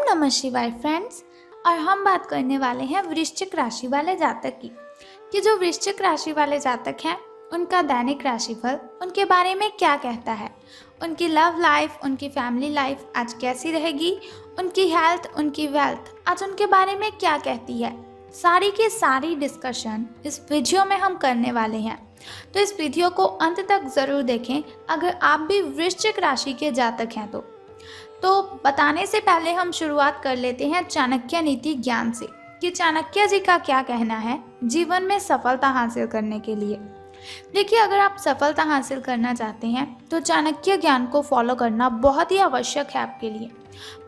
नमः शिवाय फ्रेंड्स। और हम बात करने वाले हैं वृश्चिक राशि वाले जातक की कि जो वृश्चिक राशि वाले जातक हैं उनका दैनिक राशिफल उनके बारे में क्या कहता है, उनकी लव लाइफ, उनकी फैमिली लाइफ आज कैसी रहेगी, उनकी हेल्थ, उनकी वेल्थ आज उनके बारे में क्या कहती है। सारी की सारी डिस्कशन इस वीडियो में हम करने वाले हैं, तो इस वीडियो को अंत तक ज़रूर देखें अगर आप भी वृश्चिक राशि के जातक हैं तो बताने से पहले हम शुरुआत कर लेते हैं चाणक्य नीति ज्ञान से कि चाणक्य जी का क्या कहना है जीवन में सफलता हासिल करने के लिए। देखिए, अगर आप सफलता हासिल करना चाहते हैं तो चाणक्य ज्ञान को फॉलो करना बहुत ही आवश्यक है आपके लिए।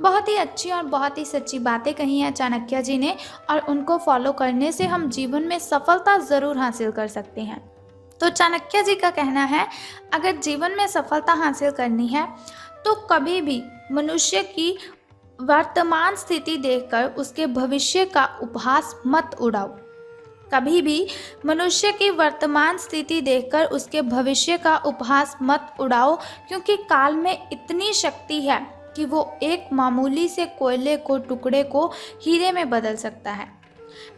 बहुत ही अच्छी और बहुत ही सच्ची बातें कही हैं चाणक्य जी ने, और उनको फॉलो करने से हम जीवन में सफलता ज़रूर हासिल कर सकते हैं। तो चाणक्य जी का कहना है, अगर जीवन में सफलता हासिल करनी है तो कभी भी मनुष्य की वर्तमान स्थिति देखकर उसके भविष्य का उपहास मत उड़ाओ। कभी भी मनुष्य की वर्तमान स्थिति देखकर उसके भविष्य का उपहास मत उड़ाओ, क्योंकि काल में इतनी शक्ति है कि वो एक मामूली से कोयले को टुकड़े को हीरे में बदल सकता है।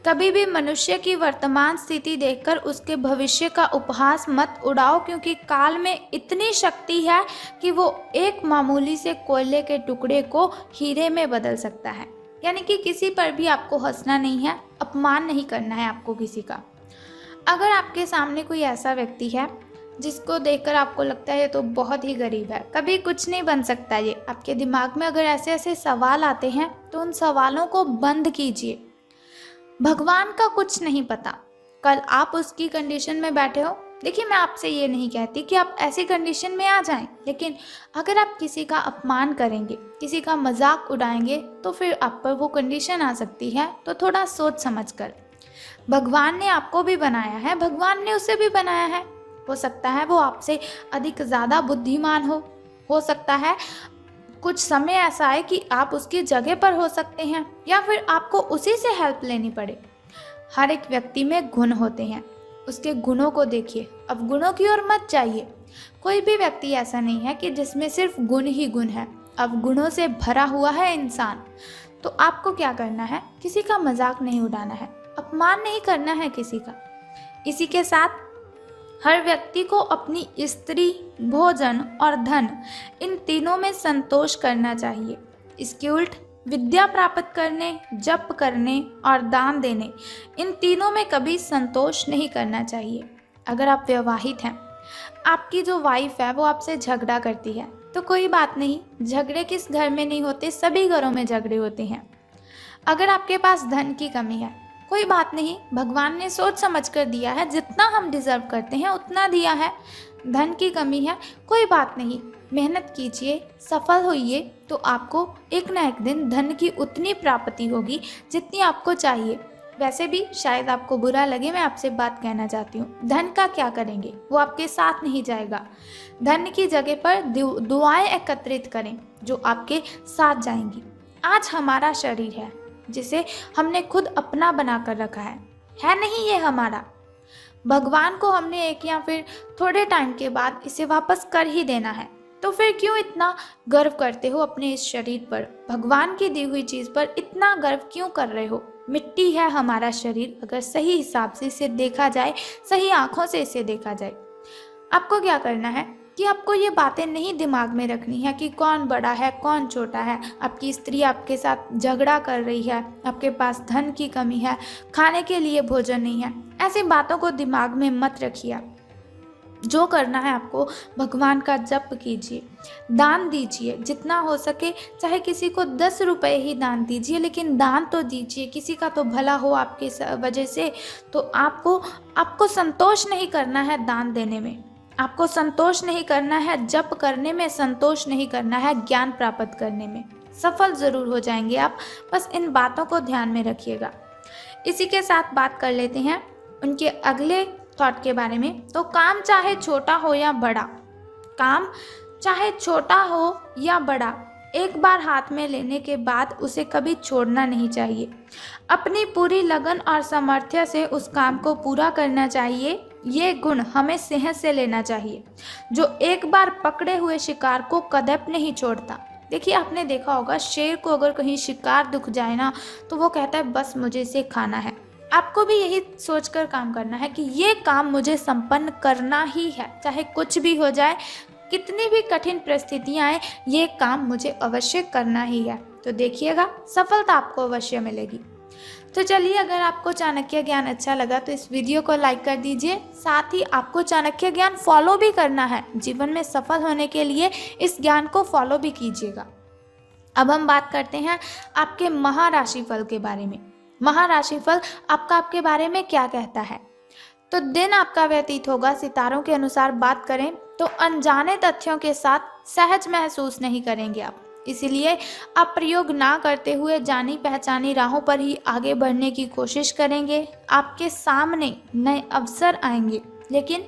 कभी भी मनुष्य की वर्तमान स्थिति देखकर उसके भविष्य का उपहास मत उड़ाओ, क्योंकि काल में इतनी शक्ति है कि वो एक मामूली से कोयले के टुकड़े को हीरे में बदल सकता है। यानी कि किसी पर भी आपको हंसना नहीं है, अपमान नहीं करना है आपको किसी का। अगर आपके सामने कोई ऐसा व्यक्ति है जिसको देखकर आपको लगता है ये तो बहुत ही गरीब है, कभी कुछ नहीं बन सकता, ये आपके दिमाग में अगर ऐसे ऐसे सवाल आते हैं तो उन सवालों को बंद कीजिए। भगवान का कुछ नहीं पता, कल आप उसकी कंडीशन में बैठे हो। देखिए, मैं आपसे ये नहीं कहती कि आप ऐसी कंडीशन में आ जाएं, लेकिन अगर आप किसी का अपमान करेंगे, किसी का मजाक उड़ाएंगे तो फिर आप पर वो कंडीशन आ सकती है। तो थोड़ा सोच समझ कर। भगवान ने आपको भी बनाया है, भगवान ने उसे भी बनाया है। हो सकता है वो आपसे अधिक ज़्यादा बुद्धिमान हो सकता है कुछ समय ऐसा है कि आप उसकी जगह पर हो सकते हैं, या फिर आपको उसी से हेल्प लेनी पड़े। हर एक व्यक्ति में गुण होते हैं, उसके गुणों को देखिए, अब गुणों की ओर मत जाइए। कोई भी व्यक्ति ऐसा नहीं है कि जिसमें सिर्फ गुण ही गुण है। अब गुणों से भरा हुआ है इंसान। तो आपको क्या करना है, किसी का मजाक नहीं उड़ाना है, अपमान नहीं करना है किसी का। इसी के साथ हर व्यक्ति को अपनी स्त्री, भोजन और धन, इन तीनों में संतोष करना चाहिए। इसके उल्ट विद्या प्राप्त करने, जप करने और दान देने, इन तीनों में कभी संतोष नहीं करना चाहिए। अगर आप विवाहित हैं, आपकी जो वाइफ है वो आपसे झगड़ा करती है तो कोई बात नहीं, झगड़े किस घर में नहीं होते, सभी घरों में झगड़े होते हैं। अगर आपके पास धन की कमी है, कोई बात नहीं, भगवान ने सोच समझ कर दिया है, जितना हम डिजर्व करते हैं उतना दिया है। धन की कमी है, कोई बात नहीं, मेहनत कीजिए, सफल होइए, तो आपको एक ना एक दिन धन की उतनी प्राप्ति होगी जितनी आपको चाहिए। वैसे भी शायद आपको बुरा लगे, मैं आपसे बात कहना चाहती हूँ, धन का क्या करेंगे, वो आपके साथ नहीं जाएगा। धन की जगह पर दुआएं एकत्रित करें जो आपके साथ जाएंगी। आज हमारा शरीर है जिसे हमने खुद अपना बना कर रखा है नहीं ये हमारा। भगवान को हमने एक या फिर थोड़े टाइम के बाद इसे वापस कर ही देना है। तो फिर क्यों इतना गर्व करते हो अपने इस शरीर पर, भगवान की दी हुई चीज़ पर इतना गर्व क्यों कर रहे हो। मिट्टी है हमारा शरीर, अगर सही हिसाब से इसे देखा जाए, सही आँखों से इसे देखा जाए। आपको क्या करना है कि आपको ये बातें नहीं दिमाग में रखनी है कि कौन बड़ा है कौन छोटा है। आपकी स्त्री आपके साथ झगड़ा कर रही है, आपके पास धन की कमी है, खाने के लिए भोजन नहीं है, ऐसी बातों को दिमाग में मत रखिए। जो करना है आपको, भगवान का जप कीजिए, दान दीजिए जितना हो सके, चाहे किसी को 10 रुपये ही दान दीजिए, लेकिन दान तो दीजिए, किसी का तो भला हो आपके वजह से। तो आपको संतोष नहीं करना है दान देने में, आपको संतोष नहीं करना है जप करने में, संतोष नहीं करना है ज्ञान प्राप्त करने में। सफल ज़रूर हो जाएंगे आप, बस इन बातों को ध्यान में रखिएगा। इसी के साथ बात कर लेते हैं उनके अगले थॉट के बारे में। तो काम चाहे छोटा हो या बड़ा, काम चाहे छोटा हो या बड़ा, एक बार हाथ में लेने के बाद उसे कभी छोड़ना नहीं चाहिए। अपनी पूरी लगन और सामर्थ्य से उस काम को पूरा करना चाहिए। ये गुण हमें सेहत से लेना चाहिए। जो एक बार पकड़े हुए शिकार को कदापि नहीं छोड़ता, देखिए, आपने देखा होगा शेर को अगर कहीं शिकार दिख जाए ना, तो वो कहता है बस मुझे इसे खाना है। आपको भी यही सोचकर काम करना है कि ये काम मुझे संपन्न करना ही है, चाहे कुछ भी हो जाए, कितनी भी कठिन परिस्थितियां आए, ये काम मुझे अवश्य करना ही है। तो देखिएगा, सफलता आपको अवश्य मिलेगी। तो चलिए, अगर आपको चाणक्य ज्ञान अच्छा लगा तो इस वीडियो को लाइक कर दीजिए। साथ ही आपको चाणक्य ज्ञान फॉलो भी करना है, जीवन में सफल होने के लिए इस ज्ञान को फॉलो भी कीजिएगा। अब हम बात करते हैं आपके महाराशिफल के बारे में। महाराशिफल आपके बारे में क्या कहता है? तो दिन आपका व्यतीत होगा, सितारों के अनुसार बात करें तो अनजाने तथ्यों के साथ सहज महसूस नहीं करेंगे आप, इसलिए आप प्रयोग ना करते हुए जानी पहचानी राहों पर ही आगे बढ़ने की कोशिश करेंगे। आपके सामने नए अवसर आएंगे, लेकिन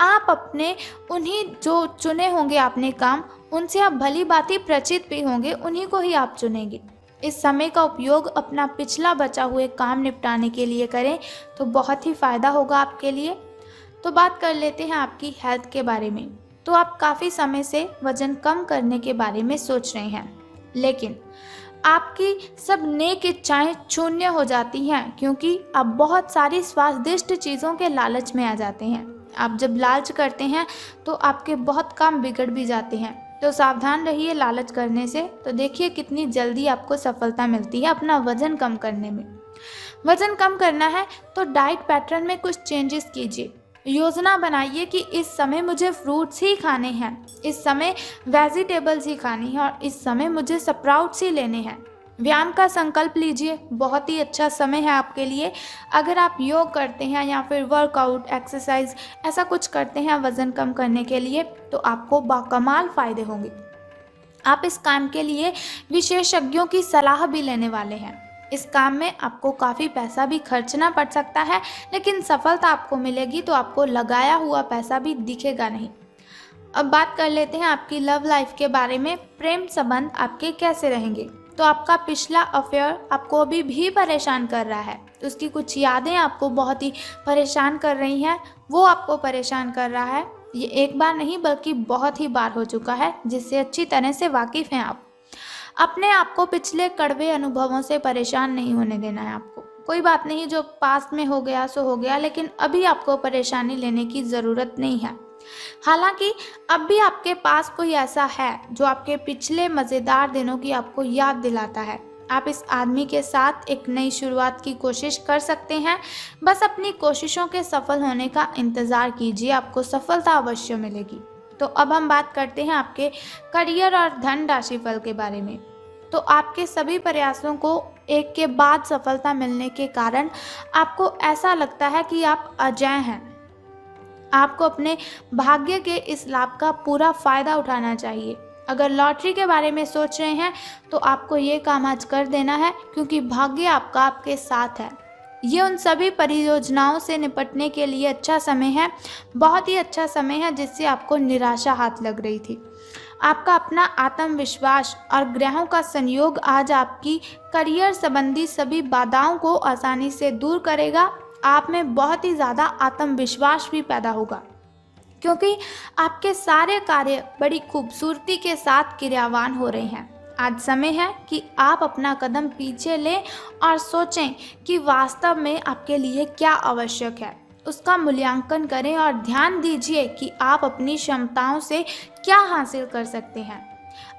आप अपने उन्हीं जो चुने होंगे आपने काम, उनसे आप भली भांति परिचित भी होंगे, उन्हीं को ही आप चुनेंगे। इस समय का उपयोग अपना पिछला बचा हुए काम निपटाने के लिए करें तो बहुत ही फायदा होगा आपके लिए। तो बात कर लेते हैं आपकी हेल्थ के बारे में। तो आप काफ़ी समय से वजन कम करने के बारे में सोच रहे हैं, लेकिन आपकी सब नेक इच्छाएं शून्य हो जाती हैं, क्योंकि आप बहुत सारी स्वादिष्ट चीज़ों के लालच में आ जाते हैं। आप जब लालच करते हैं तो आपके बहुत काम बिगड़ भी जाते हैं। तो सावधान रहिए लालच करने से। तो देखिए कितनी जल्दी आपको सफलता मिलती है अपना वजन कम करने में। वजन कम करना है तो डाइट पैटर्न में कुछ चेंजेस कीजिए। योजना बनाइए कि इस समय मुझे फ्रूट्स ही खाने हैं, इस समय वेजिटेबल्स ही खानी है और इस समय मुझे स्प्राउट्स ही लेने हैं। व्यायाम का संकल्प लीजिए, बहुत ही अच्छा समय है आपके लिए। अगर आप योग करते हैं या फिर वर्कआउट, एक्सरसाइज ऐसा कुछ करते हैं वज़न कम करने के लिए, तो आपको बाकमाल फ़ायदे होंगे। आप इस काम के लिए विशेषज्ञों की सलाह भी लेने वाले हैं। इस काम में आपको काफ़ी पैसा भी खर्चना पड़ सकता है, लेकिन सफलता आपको मिलेगी तो आपको लगाया हुआ पैसा भी दिखेगा नहीं। अब बात कर लेते हैं आपकी लव लाइफ के बारे में। प्रेम संबंध आपके कैसे रहेंगे? तो आपका पिछला अफेयर आपको अभी भी परेशान कर रहा है, उसकी कुछ यादें आपको बहुत ही परेशान कर रही हैं, वो आपको परेशान कर रहा है। ये एक बार नहीं बल्कि बहुत ही बार हो चुका है, जिससे अच्छी तरह से वाकिफ़ हैं आप। अपने आप को पिछले कड़वे अनुभवों से परेशान नहीं होने देना है आपको। कोई बात नहीं, जो पास्ट में हो गया सो हो गया, लेकिन अभी आपको परेशानी लेने की ज़रूरत नहीं है। हालांकि अब भी आपके पास कोई ऐसा है जो आपके पिछले मज़ेदार दिनों की आपको याद दिलाता है। आप इस आदमी के साथ एक नई शुरुआत की कोशिश कर सकते हैं। बस अपनी कोशिशों के सफल होने का इंतज़ार कीजिए, आपको सफलता अवश्य मिलेगी। तो अब हम बात करते हैं आपके करियर और धन राशिफल के बारे में। तो आपके सभी प्रयासों को एक के बाद सफलता मिलने के कारण आपको ऐसा लगता है कि आप अजेय हैं। आपको अपने भाग्य के इस लाभ का पूरा फायदा उठाना चाहिए। अगर लॉटरी के बारे में सोच रहे हैं तो आपको ये काम आज कर देना है, क्योंकि भाग्य आपका आपके साथ है। ये उन सभी परियोजनाओं से निपटने के लिए अच्छा समय है, बहुत ही अच्छा समय है जिससे आपको निराशा हाथ लग रही थी। आपका अपना आत्मविश्वास और ग्रहों का संयोग आज आपकी करियर संबंधी सभी बाधाओं को आसानी से दूर करेगा। आप में बहुत ही ज़्यादा आत्मविश्वास भी पैदा होगा, क्योंकि आपके सारे कार्य बड़ी खूबसूरती के साथ क्रियान्वित हो रहे हैं। आज समय है कि आप अपना कदम पीछे लें और सोचें कि वास्तव में आपके लिए क्या आवश्यक है, उसका मूल्यांकन करें और ध्यान दीजिए कि आप अपनी क्षमताओं से क्या हासिल कर सकते हैं।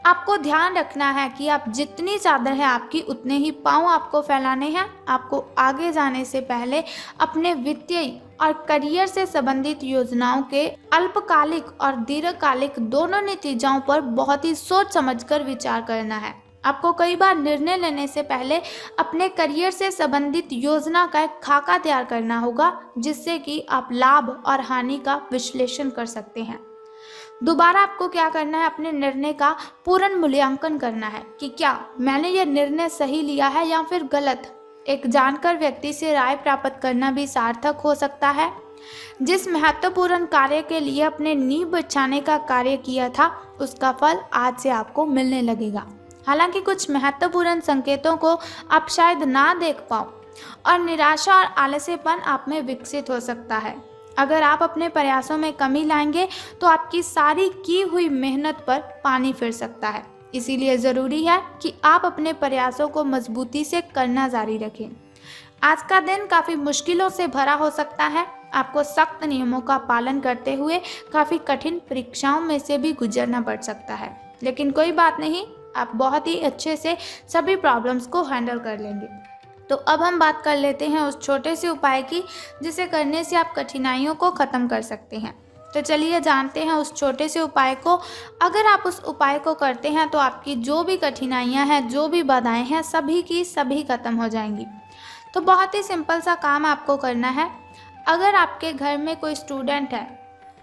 आपको ध्यान रखना है कि आप जितनी चादर है आपकी, उतने ही पांव आपको फैलाने हैं। आपको आगे जाने से पहले अपने वित्तीय और करियर से संबंधित योजनाओं के अल्पकालिक और दीर्घकालिक दोनों नतीजों पर बहुत ही सोच समझकर विचार करना है। आपको कई बार निर्णय लेने से पहले अपने करियर से संबंधित योजना का एक खाका तैयार करना होगा, जिससे कि आप लाभ और हानि का विश्लेषण कर सकते हैं। दोबारा आपको क्या करना है, अपने निर्णय का पूर्ण मूल्यांकन करना है कि क्या मैंने यह निर्णय सही लिया है या फिर गलत। एक जानकार व्यक्ति से राय प्राप्त करना भी सार्थक हो सकता है। जिस महत्वपूर्ण कार्य के लिए अपने नींव बिछाने का कार्य किया था, उसका फल आज से आपको मिलने लगेगा। हालांकि कुछ महत्वपूर्ण संकेतों को आप शायद ना देख पाओ और निराशा और आलस्यपन आप में विकसित हो सकता है। अगर आप अपने प्रयासों में कमी लाएंगे तो आपकी सारी की हुई मेहनत पर पानी फिर सकता है। इसीलिए ज़रूरी है कि आप अपने प्रयासों को मजबूती से करना जारी रखें। आज का दिन काफ़ी मुश्किलों से भरा हो सकता है। आपको सख्त नियमों का पालन करते हुए काफ़ी कठिन परीक्षाओं में से भी गुजरना पड़ सकता है, लेकिन कोई बात नहीं, आप बहुत ही अच्छे से सभी प्रॉब्लम्स को हैंडल कर लेंगे। तो अब हम बात कर लेते हैं उस छोटे से उपाय की जिसे करने से आप कठिनाइयों को ख़त्म कर सकते हैं। तो चलिए जानते हैं उस छोटे से उपाय को। अगर आप उस उपाय को करते हैं तो आपकी जो भी कठिनाइयां हैं, जो भी बाधाएं हैं, सभी की सभी ख़त्म हो जाएंगी। तो बहुत ही सिंपल सा काम आपको करना है। अगर आपके घर में कोई स्टूडेंट है,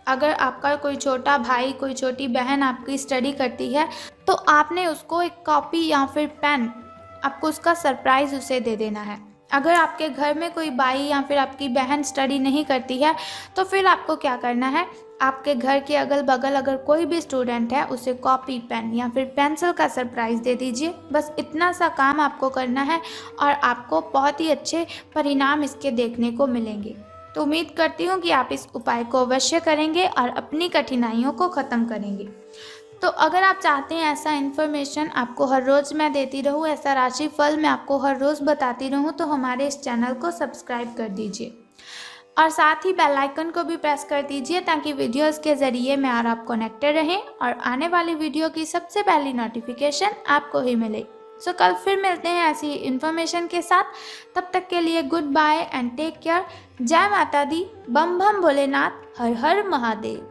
अगर आपका कोई छोटा भाई, कोई छोटी बहन आपकी स्टडी करती है, तो आपने उसको एक कॉपी या फिर पेन, आपको उसका सरप्राइज़ उसे दे देना है। अगर आपके घर में कोई भाई या फिर आपकी बहन स्टडी नहीं करती है, तो फिर आपको क्या करना है, आपके घर के अगल बगल अगर कोई भी स्टूडेंट है, उसे कॉपी, पेन या फिर पेंसिल का सरप्राइज़ दे दीजिए। बस इतना सा काम आपको करना है और आपको बहुत ही अच्छे परिणाम इसके देखने को मिलेंगे। तो उम्मीद करती हूँ कि आप इस उपाय को अवश्य करेंगे और अपनी कठिनाइयों को ख़त्म करेंगे। तो अगर आप चाहते हैं ऐसा इन्फॉर्मेशन आपको हर रोज़ मैं देती रहूँ, ऐसा राशिफल मैं आपको हर रोज़ बताती रहूँ, तो हमारे इस चैनल को सब्सक्राइब कर दीजिए और साथ ही बेल आइकन को भी प्रेस कर दीजिए ताकि वीडियोस के ज़रिए मैं और आप कनेक्टेड रहें और आने वाली वीडियो की सबसे पहली नोटिफिकेशन आपको ही मिले। सो कल फिर मिलते हैं ऐसी इन्फॉर्मेशन के साथ। तब तक के लिए goodbye and take care. जय माता दी, बम बम भोलेनाथ, हर हर महादेव।